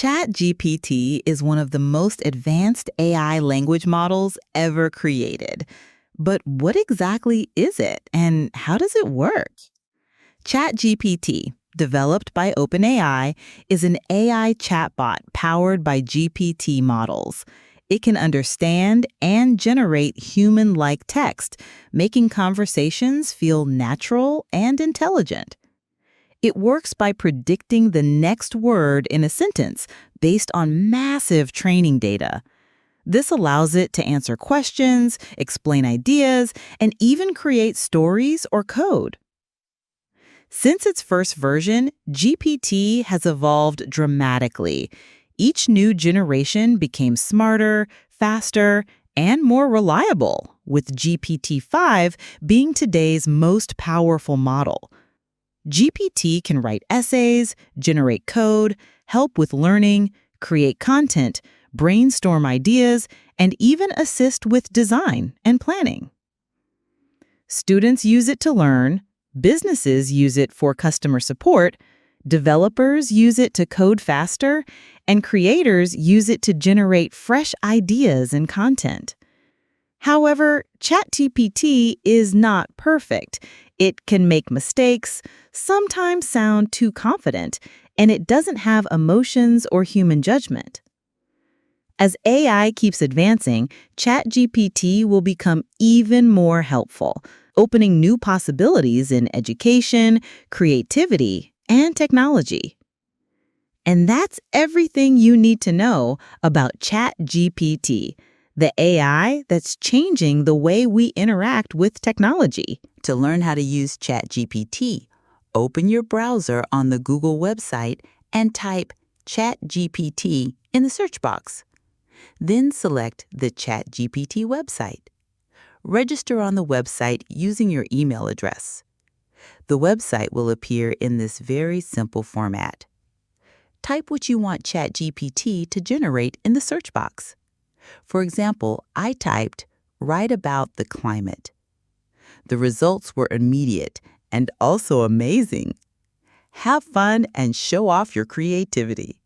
ChatGPT is one of the most advanced AI language models ever created. But what exactly is it and how does it work? ChatGPT, developed by OpenAI, is an AI chatbot powered by GPT models. It can understand and generate human-like text, making conversations feel natural and intelligent. It works by predicting the next word in a sentence based on massive training data. This allows it to answer questions, explain ideas, and even create stories or code. Since its first version, GPT has evolved dramatically. Each new generation became smarter, faster, and more reliable, with GPT-5 being today's most powerful model. GPT can write essays, generate code, help with learning, create content, brainstorm ideas, and even assist with design and planning. Students use it to learn, businesses use it for customer support, developers use it to code faster, and creators use it to generate fresh ideas and content. However, ChatGPT is not perfect. It can make mistakes, sometimes sound too confident, and it doesn't have emotions or human judgment. As AI keeps advancing, ChatGPT will become even more helpful, opening new possibilities in education, creativity, and technology. And that's everything you need to know about ChatGPT, the AI that's changing the way we interact with technology. To learn how to use ChatGPT, open your browser on the Google website and type ChatGPT in the search box. Then select the ChatGPT website. Register on the website using your email address. The website will appear in this very simple format. Type what you want ChatGPT to generate in the search box. For example, I typed, "Write about the climate." The results were immediate and also amazing. Have fun and show off your creativity.